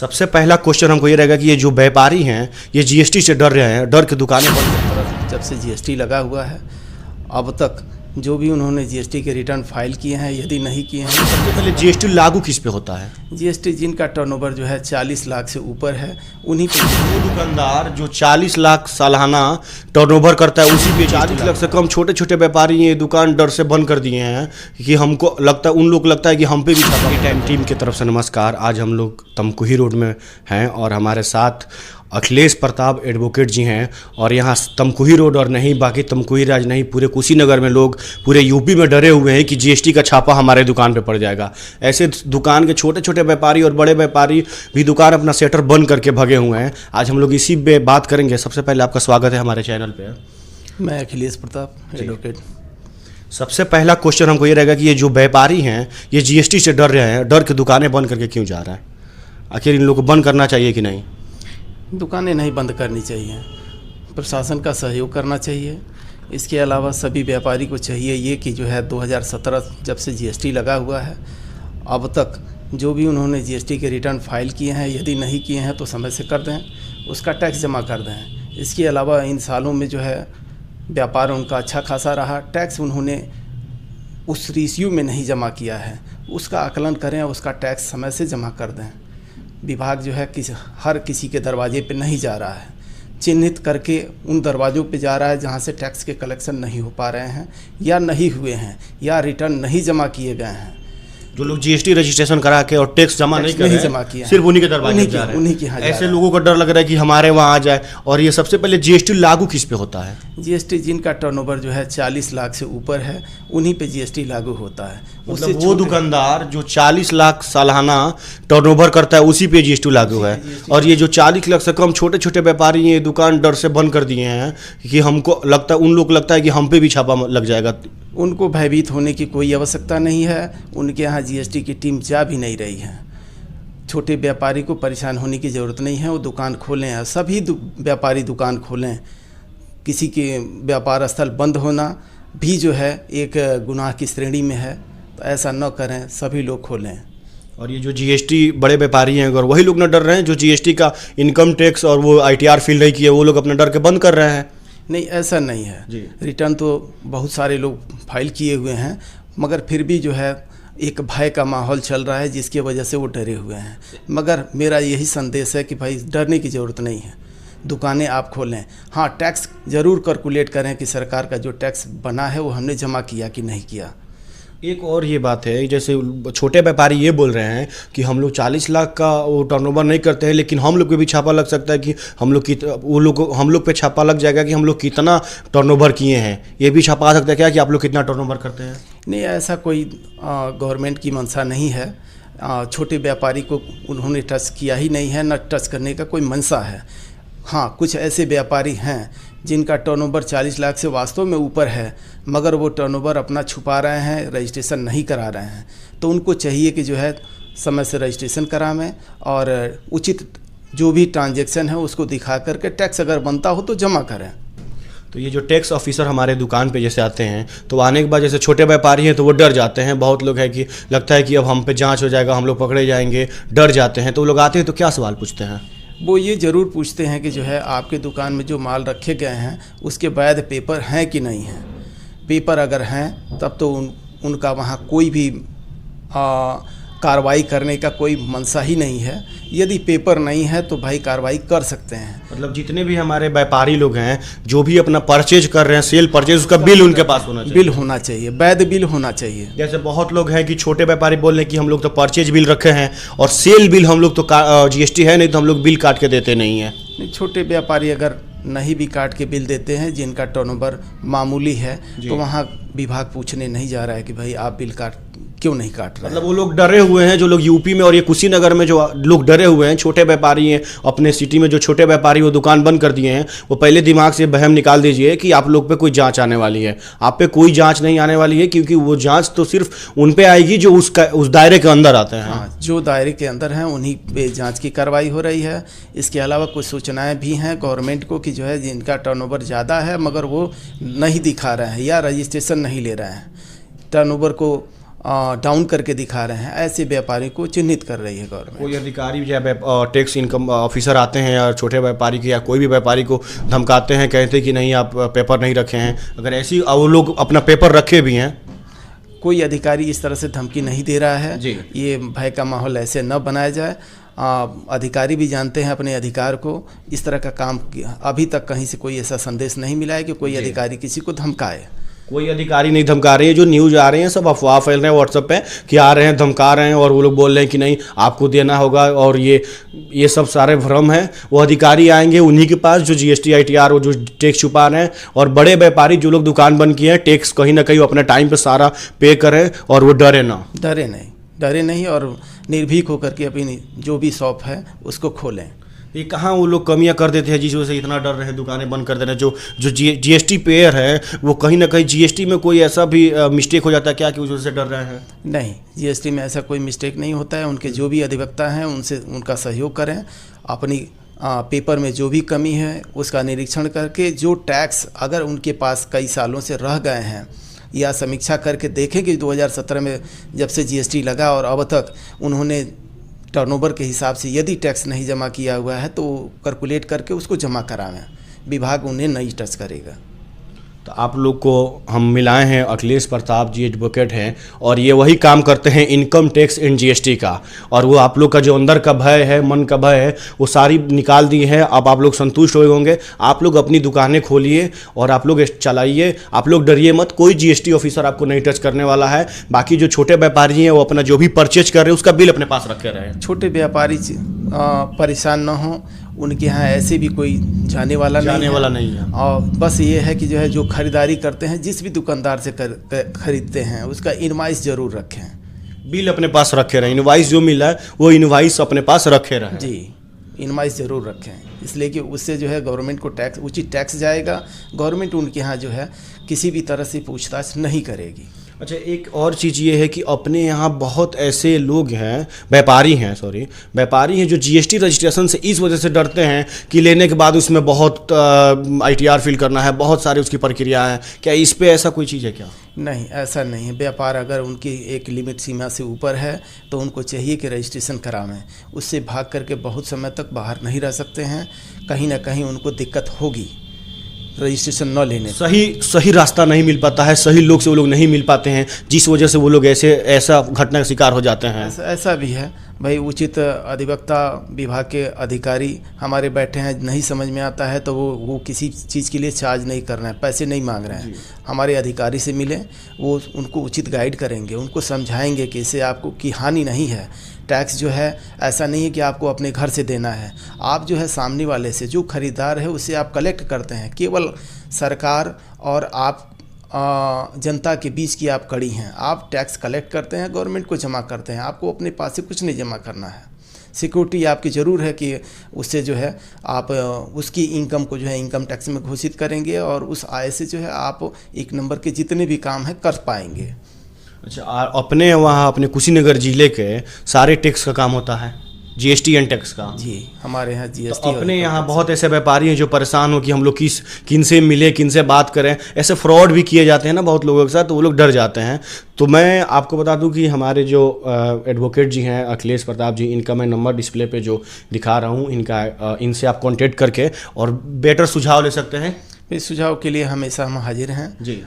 सबसे पहला क्वेश्चन हमको ये रहेगा कि ये जो व्यापारी हैं ये जीएसटी से डर रहे हैं, डर की दुकानें बंद। जब से जीएसटी लगा हुआ है अब तक जो भी उन्होंने जीएसटी के रिटर्न फाइल किए हैं, यदि नहीं किए हैं, सबसे पहले जीएसटी लागू किस पे होता है? जीएसटी जिनका टर्नओवर जो है 40 लाख से ऊपर है उन्हीं पे। वो दुकानदार जो 40 लाख सालाना टर्नओवर करता है उसी पे 40 लाख से कम छोटे छोटे व्यापारी ये दुकान डर से बंद कर दिए हैं कि हमको लगता है, उन लोग लगता है कि हम पे भी छापा। टाइम टीम की तरफ से नमस्कार। आज हम लोग तमकुही रोड में हैं और हमारे साथ अखिलेश प्रताप एडवोकेट जी हैं और यहाँ तमकुही रोड और नहीं बाकी तमकुही राज नहीं पूरे कुशीनगर में लोग पूरे यूपी में डरे हुए हैं कि जीएसटी का छापा हमारे दुकान पे पड़ जाएगा। ऐसे दुकान के छोटे छोटे व्यापारी और बड़े व्यापारी भी दुकान अपना सेटर बंद करके भगे हुए हैं। आज हम लोग इसी पे बात करेंगे। सबसे पहले आपका स्वागत है हमारे चैनल पे। मैं अखिलेश प्रताप एडवोकेट। सबसे पहला क्वेश्चन हमको ये रहेगा कि ये जो व्यापारी हैं ये जीएसटी से डर रहे हैं, डर के दुकानें बंद करके क्यों जा रहे हैं? आखिर इन लोगों को बंद करना चाहिए कि नहीं? दुकानें नहीं बंद करनी चाहिए, प्रशासन का सहयोग करना चाहिए। इसके अलावा सभी व्यापारी को चाहिए ये कि जो है 2017 जब से जीएसटी लगा हुआ है अब तक जो भी उन्होंने जीएसटी के रिटर्न फाइल किए हैं, यदि नहीं किए हैं तो समय से कर दें, उसका टैक्स जमा कर दें। इसके अलावा इन सालों में जो है व्यापार उनका अच्छा खासा रहा, टैक्स उन्होंने उस रेशियो में नहीं जमा किया है, उसका आकलन करें, उसका टैक्स समय से जमा कर दें। विभाग जो है हर किसी के दरवाजे पे नहीं जा रहा है, चिन्हित करके उन दरवाज़ों पे जा रहा है जहाँ से टैक्स के कलेक्शन नहीं हो पा रहे हैं या नहीं हुए हैं या रिटर्न नहीं जमा किए गए हैं। जो लोग जीएसटी रजिस्ट्रेशन करा के और टैक्स जमा नहीं कर रहे हैं, जमा किया, सिर्फ उन्हीं के दरवाजे जा रहे हैं, उन्हीं के यहाँ। ऐसे लोगों का डर लग रहा है कि हमारे वहाँ आ जाए। और ये सबसे पहले जीएसटी लागू किस पे होता है? जीएसटी जिनका टर्नओवर जो है 40 लाख से ऊपर है उन्हीं पे जीएसटी लागू होता है। मतलब वो दुकानदार जो 40 लाख सालाना टर्नओवर करता है उसी पे जीएसटी लागू है। और ये जो 40 लाख से कम छोटे छोटे व्यापारी ये दुकान डर से बंद कर दिए हैं कि हमको लगता है, उन लोग लगता है कि हम पे भी छापा लग जाएगा। उनको भयभीत होने की कोई आवश्यकता नहीं है, उनके यहाँ जीएसटी की टीम जा भी नहीं रही है। छोटे व्यापारी को परेशान होने की ज़रूरत नहीं है, वो दुकान खोलें हैं, सभी व्यापारी दुकान खोलें। किसी के व्यापार स्थल बंद होना भी जो है एक गुनाह की श्रेणी में है, तो ऐसा न करें, सभी लोग खोलें। और ये जो जीएसटी बड़े व्यापारी हैं अगर वही लोग न डर रहे हैं जो जीएसटी का इनकम टैक्स और वो आईटीआर फिल नहीं किए, वो लोग अपना डर के बंद कर रहे हैं। नहीं, ऐसा नहीं है जी। रिटर्न तो बहुत सारे लोग फाइल किए हुए हैं, मगर फिर भी जो है एक भय का माहौल चल रहा है जिसकी वजह से वो डरे हुए हैं। मगर मेरा यही संदेश है कि भाई डरने की ज़रूरत नहीं है, दुकानें आप खोलें। हाँ, टैक्स ज़रूर कैलकुलेट करें कि सरकार का जो टैक्स बना है वो हमने जमा किया कि नहीं किया। एक और ये बात है, जैसे छोटे व्यापारी ये बोल रहे हैं कि हम लोग 40 लाख का वो टर्नओवर नहीं करते हैं, लेकिन हम लोग पे भी छापा लग सकता है कि हम लोग पे छापा लग जाएगा कि हम लोग कितना टर्नओवर किए हैं। ये भी छापा आ सकता है क्या कि आप लोग कितना टर्नओवर करते हैं? नहीं, ऐसा कोई गवर्नमेंट की मंशा नहीं है। छोटे व्यापारी को उन्होंने टच किया ही नहीं है, न टच करने का कोई मंशा है। हाँ, कुछ ऐसे व्यापारी हैं जिनका टर्नओवर 40 लाख से वास्तव में ऊपर है, मगर वो टर्नओवर अपना छुपा रहे हैं, रजिस्ट्रेशन नहीं करा रहे हैं। तो उनको चाहिए कि जो है समय से रजिस्ट्रेशन करावें और उचित जो भी ट्रांजैक्शन है उसको दिखा करके टैक्स अगर बनता हो तो जमा करें। तो ये जो टैक्स ऑफिसर हमारे दुकान पे जैसे आते हैं तो आने के बाद जैसे छोटे व्यापारी हैं तो वो डर जाते हैं। बहुत लोग हैं कि लगता है कि अब हम पे जांच हो जाएगा, हम लोग पकड़े जाएंगे, डर जाते हैं। तो वो लोग आते हैं तो क्या सवाल पूछते हैं? वो ये ज़रूर पूछते हैं कि जो है आपके दुकान में जो माल रखे गए हैं उसके वैध पेपर हैं कि नहीं हैं। पेपर अगर हैं तब तो उनका वहाँ कोई भी कार्रवाई करने का कोई मंशा ही नहीं है। यदि पेपर नहीं है तो भाई कार्रवाई कर सकते हैं। मतलब जितने भी हमारे व्यापारी लोग हैं जो भी अपना परचेज कर रहे हैं, सेल परचेज, उसका बिल उनके पास होना चाहिए। बिल होना चाहिए, वैध बिल होना चाहिए। जैसे बहुत लोग हैं कि छोटे व्यापारी बोल रहे हैं कि हम लोग तो परचेज बिल रखे हैं और सेल बिल हम लोग तो जीएसटी है नहीं तो हम लोग बिल काट के देते नहीं हैं। नहीं, छोटे व्यापारी अगर नहीं भी काट के बिल देते हैं, जिनका टर्नओवर मामूली है, तो वहाँ विभाग पूछने नहीं जा रहा है कि भाई आप बिल क्यों नहीं काट रहे हैं। मतलब वो लोग डरे हुए हैं, जो लोग यूपी में और ये कुशीनगर में जो लोग डरे हुए हैं, छोटे व्यापारी हैं, अपने सिटी में जो छोटे व्यापारी वो दुकान बंद कर दिए हैं, वो पहले दिमाग से बहम निकाल दीजिए कि आप लोग पे कोई जांच आने वाली है। आप पे कोई जांच नहीं आने वाली है, क्योंकि वो जांच तो सिर्फ उन पे आएगी जो उस दायरे के अंदर आते हैं। हाँ, जो दायरे के अंदर हैं उन्हीं पे जाँच की कार्रवाई हो रही है। इसके अलावा कुछ सूचनाएँ भी हैं गवर्नमेंट को कि जो है जिनका टर्नओवर ज़्यादा है मगर वो नहीं दिखा रहे हैं या रजिस्ट्रेशन नहीं ले रहे हैं, टर्नओवर को डाउन करके दिखा रहे हैं, ऐसे व्यापारी को चिन्हित कर रही है गवर्नमेंट। कोई अधिकारी या टैक्स इनकम ऑफिसर आते हैं या छोटे व्यापारी के या कोई भी व्यापारी को धमकाते हैं, कहते हैं कि नहीं आप पेपर नहीं रखे हैं, अगर ऐसी वो लोग अपना पेपर रखे भी हैं? कोई अधिकारी इस तरह से धमकी नहीं दे रहा है जी। ये भय का माहौल ऐसे न बनाया जाए। अधिकारी भी जानते हैं अपने अधिकार को। इस तरह का काम अभी तक कहीं से कोई ऐसा संदेश नहीं मिला है कि कोई अधिकारी किसी को धमकाए। कोई अधिकारी नहीं धमका रहे हैं। जो न्यूज़ आ रहे हैं सब अफवाह फैल रहे हैं व्हाट्सएप पे कि आ रहे हैं धमका रहे हैं और वो लोग बोल रहे हैं कि नहीं आपको देना होगा, और ये सब सारे भ्रम है। वो अधिकारी आएंगे उन्हीं के पास जो जीएसटी आईटीआर वो जो टैक्स छुपा रहे हैं, और बड़े व्यापारी जो लोग दुकान बंद किए हैं टैक्स कहीं ना कहीं अपने टाइम पे सारा पे करें और वो डरे नहीं और निर्भीक होकर के अपनी जो भी शॉप है उसको खोलें। ये कहाँ वो लोग कमियां कर देते हैं जिस वजह से इतना डर रहे हैं, दुकानें बंद कर दे रहे हैं? जो जीएसटी पेयर है वो कहीं ना कहीं जीएसटी में कोई ऐसा भी मिस्टेक हो जाता है क्या कि उस वजह से डर रहे हैं? नहीं, जीएसटी में ऐसा कोई मिस्टेक नहीं होता है। उनके जो भी अधिवक्ता हैं उनसे उनका सहयोग करें, अपनी पेपर में जो भी कमी है उसका निरीक्षण करके जो टैक्स अगर उनके पास कई सालों से रह गए हैं या समीक्षा करके देखें कि 2017 में जब से जीएसटी लगा और अब तक उन्होंने टर्नओवर के हिसाब से यदि टैक्स नहीं जमा किया हुआ है तो कैलकुलेट करके उसको जमा करावें, विभाग उन्हें नहीं टच करेगा। तो आप लोग को हम मिलाए हैं अखिलेश प्रताप जी एडवोकेट हैं और ये वही काम करते हैं इनकम टैक्स एंड जीएसटी का, और वो आप लोग का जो अंदर का भय है, मन का भय है, वो सारी निकाल दी है। अब आप लोग संतुष्ट हुए होंगे। आप लोग अपनी दुकानें खोलिए और आप लोग चलाइए, आप लोग डरिए मत, कोई जीएसटी ऑफिसर आपको नहीं टच करने वाला है। बाकी जो छोटे व्यापारी हैं वो अपना जो भी परचेज कर रहे हैं उसका बिल अपने पास रखे रहे। छोटे व्यापारी परेशान न हो, उनके यहाँ ऐसे भी कोई जाने वाला नहीं है। और बस ये है कि जो खरीदारी करते हैं जिस भी दुकानदार से खरीदते हैं उसका इनवाइस जरूर रखें, बिल अपने पास रखे रहें। इनवाइस जो मिला है वो इनवाइस अपने पास रखे रहें। जी, इनवाइस जरूर रखें, इसलिए कि उससे गवर्नमेंट को उचित टैक्स जाएगा। गवर्नमेंट उनके यहाँ किसी भी तरह से पूछताछ नहीं करेगी। अच्छा, एक और चीज़ ये है कि अपने यहाँ बहुत ऐसे लोग हैं, व्यापारी हैं जो जीएसटी रजिस्ट्रेशन से इस वजह से डरते हैं कि लेने के बाद उसमें बहुत आईटीआर फिल करना है, बहुत सारी उसकी प्रक्रिया है। क्या इस पे ऐसा कोई चीज़ है क्या? नहीं, ऐसा नहीं है। व्यापार अगर उनकी एक लिमिट सीमा से ऊपर है तो उनको चाहिए कि रजिस्ट्रेशन करावें। उससे भाग करके बहुत समय तक बाहर नहीं रह सकते हैं, कहीं ना कहीं उनको दिक्कत होगी रजिस्ट्रेशन न लेने। सही रास्ता नहीं मिल पाता है, सही लोग से वो लोग नहीं मिल पाते हैं, जिस वजह से वो लोग ऐसा घटना का शिकार हो जाते हैं। ऐसा भी है भाई। उचित अधिवक्ता विभाग के अधिकारी हमारे बैठे हैं, नहीं समझ में आता है तो वो किसी चीज़ के लिए चार्ज नहीं कर रहे हैं, पैसे नहीं मांग रहे हैं। हमारे अधिकारी से मिलें, वो उनको उचित गाइड करेंगे, उनको समझाएंगे कि इससे आपको की हानि नहीं है। टैक्स ऐसा नहीं है कि आपको अपने घर से देना है, आप सामने वाले से जो खरीदार है उससे आप कलेक्ट करते हैं। केवल सरकार और आप जनता के बीच की आप कड़ी हैं। आप टैक्स कलेक्ट करते हैं, गवर्नमेंट को जमा करते हैं, आपको अपने पास से कुछ नहीं जमा करना है। सिक्योरिटी आपकी ज़रूर है कि उससे आप उसकी इनकम को इनकम टैक्स में घोषित करेंगे और उस आय से आप एक नंबर के जितने भी काम हैं कर पाएंगे। अच्छा, अपने वहाँ अपने कुशीनगर जिले के सारे टैक्स का काम होता है, जीएसटी एंड टैक्स का? जी, हमारे यहाँ जीएसटी। तो अपने यहाँ बहुत ऐसे व्यापारी हैं जो परेशान हो कि हम लोग किन से मिले, किन से बात करें। ऐसे फ्रॉड भी किए जाते हैं ना बहुत लोगों के साथ, तो वो लोग डर जाते हैं। तो मैं आपको बता दूं कि हमारे जो एडवोकेट जी हैं अखिलेश प्रताप जी, इनका मैं नंबर डिस्प्ले पे जो दिखा रहा हूँ, इनसे आप कॉन्टेक्ट करके और बेटर सुझाव ले सकते हैं। इस सुझाव के लिए हमेशा हम हाजिर हैं जी।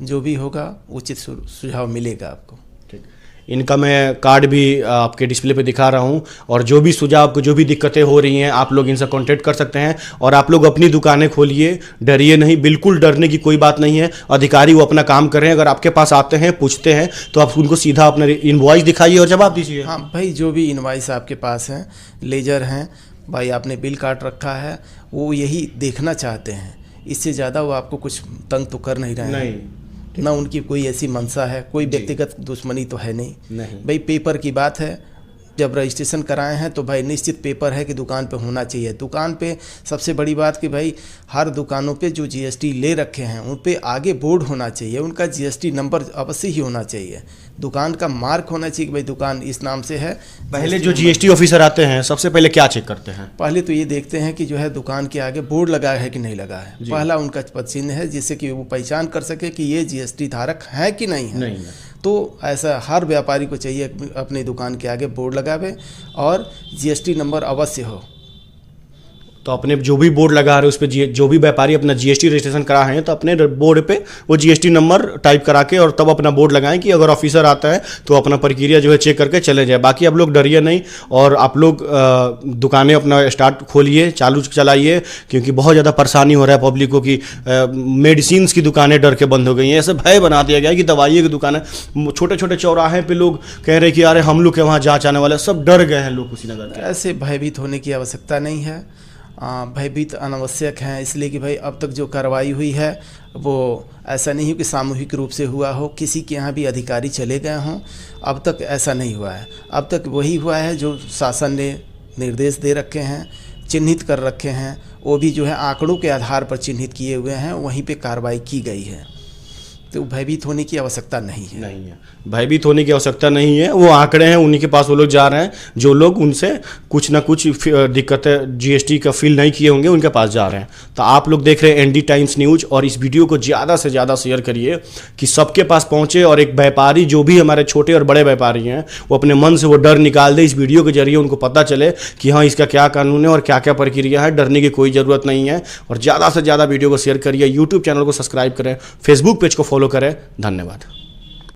जो भी होगा उचित सुझाव मिलेगा आपको। ठीक, इनका मैं कार्ड भी आपके डिस्प्ले पे दिखा रहा हूँ, और जो भी सुझाव, आपको जो भी दिक्कतें हो रही हैं आप लोग इनसे कांटेक्ट कर सकते हैं। और आप लोग अपनी दुकानें खोलिए, डरिए नहीं, बिल्कुल डरने की कोई बात नहीं है। अधिकारी वो अपना काम कर रहे हैं। अगर आपके पास आते हैं, पूछते हैं, तो आप उनको सीधा अपना इनवॉइस दिखाइए और जवाब दीजिए। हाँ भाई, जो भी इनवॉइस आपके पास हैं, लेजर हैं भाई, आपने बिल काट रखा है, वो यही देखना चाहते हैं। इससे ज़्यादा वो आपको कुछ तंग तो कर नहीं रहे हैं, ना उनकी कोई ऐसी मंशा है, कोई व्यक्तिगत दुश्मनी तो है नहीं भाई। पेपर की बात है, जब रजिस्ट्रेशन कराए हैं तो भाई निश्चित पेपर है कि दुकान पे होना चाहिए। दुकान पे सबसे बड़ी बात कि भाई हर दुकानों पे जो जीएसटी ले रखे हैं उन पे आगे बोर्ड होना चाहिए, उनका जीएसटी नंबर अवश्य ही होना चाहिए, दुकान का मार्क होना चाहिए कि भाई दुकान इस नाम से है। पहले जो जीएसटी ऑफिसर आते हैं सबसे पहले क्या चेक करते हैं? पहले तो ये देखते हैं कि दुकान के आगे बोर्ड लगा है कि नहीं लगा है। पहला उनका पद चिन्ह है जिससे कि वो पहचान कर सके कि ये जीएसटी धारक है कि नहीं है। तो ऐसा हर व्यापारी को चाहिए अपनी दुकान के आगे बोर्ड लगावे और जीएसटी नंबर अवश्य हो। तो अपने जो भी बोर्ड लगा रहे हैं उस पर जो भी व्यापारी अपना जीएसटी रजिस्ट्रेशन करा है तो अपने बोर्ड पे वो जीएसटी नंबर टाइप करा के और तब अपना बोर्ड लगाएं कि अगर ऑफिसर आता है तो अपना प्रक्रिया जो है चेक करके चले जाए। बाकी आप लोग डरिए नहीं और आप लोग दुकानें अपना स्टार्ट खोलिए, चालू चलाइए, क्योंकि बहुत ज़्यादा परेशानी हो रहा है पब्लिक को कि मेडिसिन की दुकानें डर के बंद हो गई हैं। ऐसे भय बना दिया गया है कि दवाइयों की दुकानें, छोटे छोटे चौराहे पर लोग कह रहे हैं कि अरे हम लोग के वहाँ जाँच आने वाले, सब डर गए हैं लोग कुशीनगर के। ऐसे भयभीत होने की आवश्यकता नहीं है, भयभीत अनावश्यक है, इसलिए कि भाई अब तक जो कार्रवाई हुई है वो ऐसा नहीं हो कि सामूहिक रूप से हुआ हो, किसी के यहाँ भी अधिकारी चले गए हों, अब तक ऐसा नहीं हुआ है। अब तक वही हुआ है जो शासन ने निर्देश दे रखे हैं, चिन्हित कर रखे हैं, वो भी जो है आंकड़ों के आधार पर चिन्हित किए हुए हैं, वहीं पे कार्रवाई की गई है। तो भयभीत होने की आवश्यकता नहीं है। भयभीत होने की आवश्यकता नहीं है, वो आंकड़े हैं, उन्हीं के पास वो लोग जा रहे हैं, जो लोग उनसे कुछ ना कुछ दिक्कतें जीएसटी का फील नहीं किए होंगे उनके पास जा रहे हैं। तो आप लोग देख रहे हैं एनडी टाइम्स न्यूज़ और इस वीडियो को ज़्यादा से ज़्यादा शेयर करिए कि सबके पास पहुँचे और एक व्यापारी जो भी हमारे छोटे और बड़े व्यापारी हैं वो अपने मन से वो डर निकाल दे। इस वीडियो के जरिए उनको पता चले कि हाँ इसका क्या कानून है और क्या क्या प्रक्रिया है, डरने की कोई ज़रूरत नहीं है। और ज़्यादा से ज़्यादा वीडियो को शेयर करिए, यूट्यूब चैनल को सब्सक्राइब करें, फेसबुक पेज को फॉलो करें। धन्यवाद।